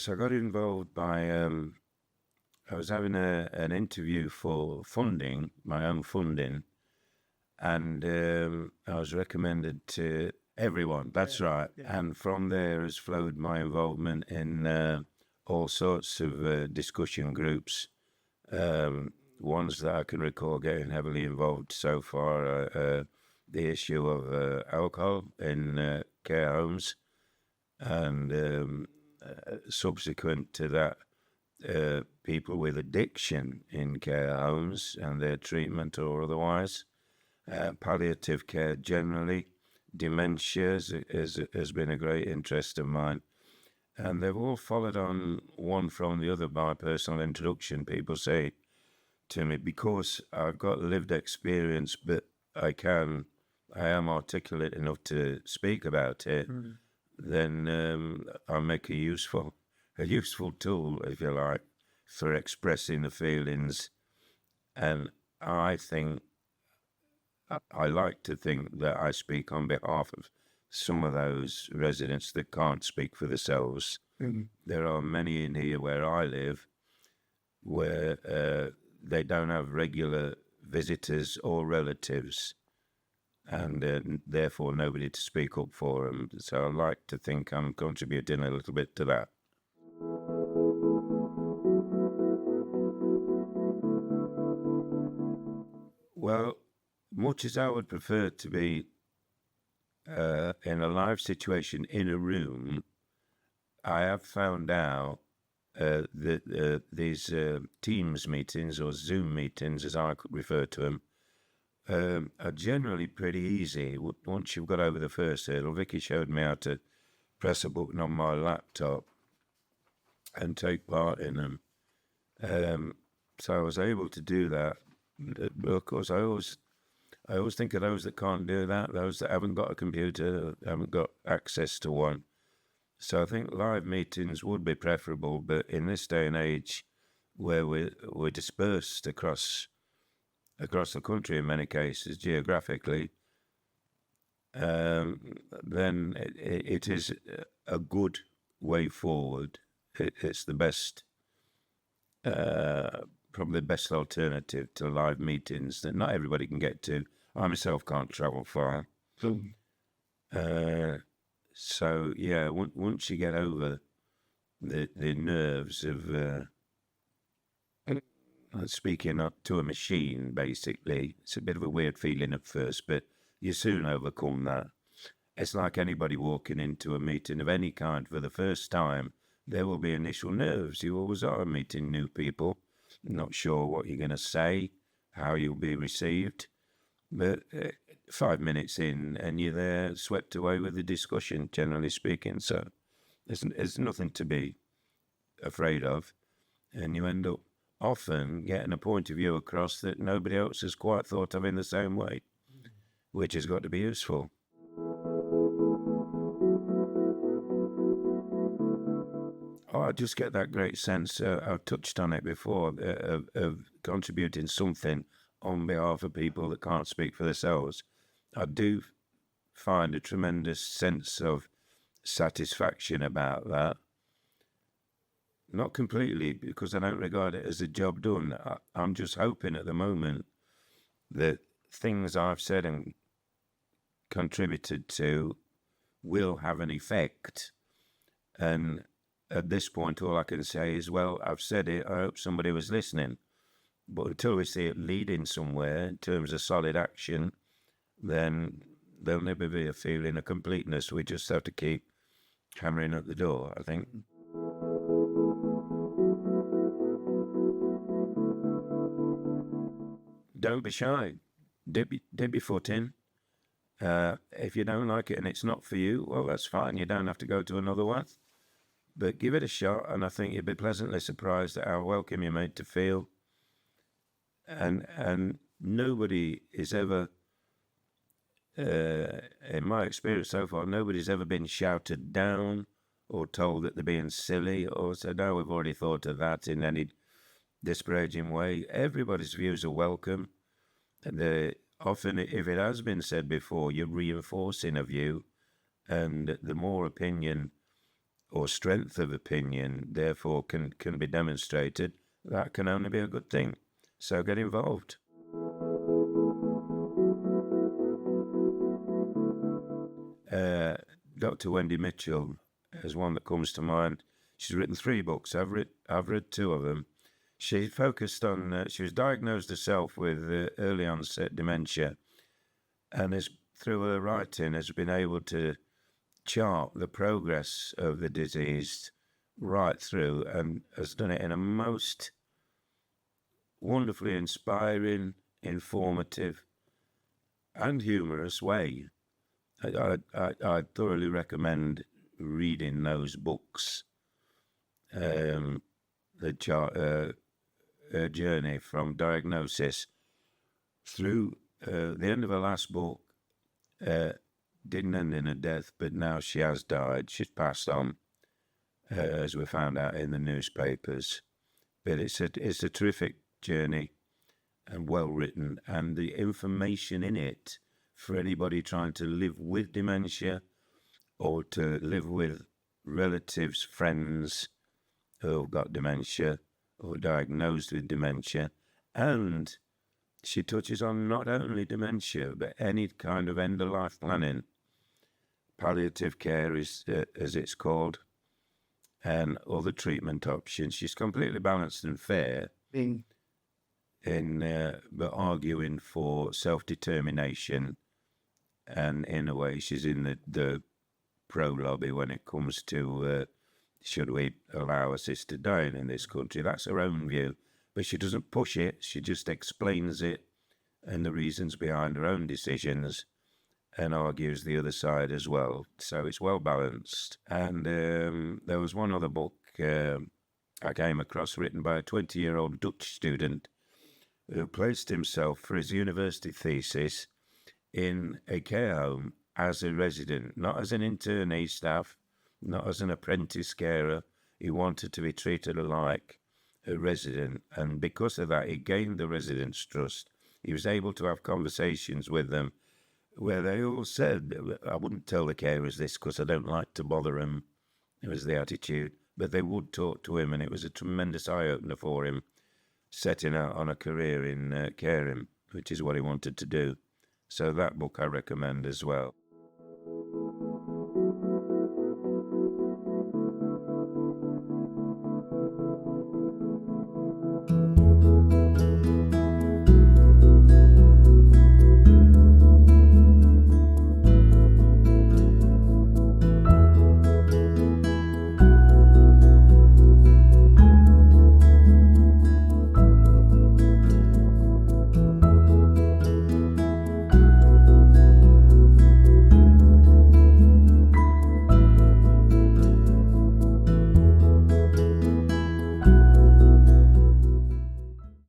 Yes, I got involved by, I was having an interview for funding, my own funding, and I was recommended to everyone. That's right. Yeah. And from there has flowed my involvement in all sorts of discussion groups. Ones that I can recall getting heavily involved so far, the issue of alcohol in care homes, and subsequent to that, people with addiction in care homes and their treatment or otherwise, palliative care generally, dementia has been a great interest of mine. And they've all followed on one from the other by personal introduction. People say to me, because I've got lived experience, but I am articulate enough to speak about it, then I make a useful tool, if you like, for expressing the feelings. And I think, I like to think that I speak on behalf of some of those residents that can't speak for themselves. There are many in here where I live where they don't have regular visitors or relatives, and therefore nobody to speak up for them. So I like to think I'm contributing a little bit to that. Well, much as I would prefer to be in a live situation in a room, I have found out that these Teams meetings or Zoom meetings, as I could refer to them, are generally pretty easy. Once you've got over the first hurdle, Vicky showed me how to press a button on my laptop and take part in them. So I was able to do that. But of course, I always think of those that can't do that, those that haven't got a computer, haven't got access to one. So I think live meetings would be preferable, but in this day and age, where we're dispersed across the country in many cases geographically, then it is a good way forward. It's the best, probably the best alternative to live meetings that not everybody can get to. I myself can't travel far. So yeah, once you get over the nerves of speaking up to a machine, basically, it's a bit of a weird feeling at first, but you soon overcome that. It's like anybody walking into a meeting of any kind for the first time. There will be initial nerves. You always are meeting new people, not sure what you're going to say, how you'll be received. But 5 minutes in and you're there, swept away with the discussion, generally speaking. So there's nothing to be afraid of. And you end up often getting a point of view across that nobody else has quite thought of in the same way, which has got to be useful. Oh, I just get that great sense, I've touched on it before, of contributing something on behalf of people that can't speak for themselves. I do find a tremendous sense of satisfaction about that. Not completely, because I don't regard it as a job done. I'm just hoping at the moment that things I've said and contributed to will have an effect. And at this point, all I can say is, well, I've said it, I hope somebody was listening. But until we see it leading somewhere in terms of solid action, then there'll never be a feeling of completeness. We just have to keep hammering at the door, I think. Don't be shy. Dip your foot in. If you don't like it and it's not for you, well, that's fine. You don't have to go to another one. But give it a shot, and I think you'll be pleasantly surprised at how welcome you're made to feel. And nobody is ever, in my experience so far, nobody's ever been shouted down or told that they're being silly or said, no, we've already thought of that in any disparaging way. Everybody's views are welcome. And often, if it has been said before, you're reinforcing a view, and the more opinion or strength of opinion, therefore can be demonstrated, that can only be a good thing. So get involved. Dr. Wendy Mitchell is one that comes to mind. She's written 3 books. I've read 2 of them. She focused on. She was diagnosed herself with early onset dementia, and through her writing has been able to chart the progress of the disease right through, and has done it in a most wonderfully inspiring, informative, and humorous way. I thoroughly recommend reading those books. The journey from diagnosis through the end of her last book didn't end in her death, but now she has died. She's passed on, as we found out in the newspapers. But it's a terrific journey and well written, and the information in it for anybody trying to live with dementia or to live with relatives, friends who have got dementia or diagnosed with dementia. And she touches on not only dementia, but any kind of end-of-life planning. Palliative care is, as it's called, and other treatment options. She's completely balanced and fair but arguing for self-determination. And in a way, she's in the pro-lobby when it comes to should we allow assisted dying in this country. That's her own view. But she doesn't push it. She just explains it and the reasons behind her own decisions, and argues the other side as well. So it's well balanced. And there was one other book I came across written by a 20-year-old Dutch student who placed himself for his university thesis in a care home as a resident, not as an internee staff, not as an apprentice carer. He wanted to be treated like a resident, and because of that, he gained the residents' trust. He was able to have conversations with them where they all said, I wouldn't tell the carers this because I don't like to bother them. It was the attitude. But they would talk to him, and it was a tremendous eye-opener for him, setting out on a career in caring, which is what he wanted to do. So that book I recommend as well.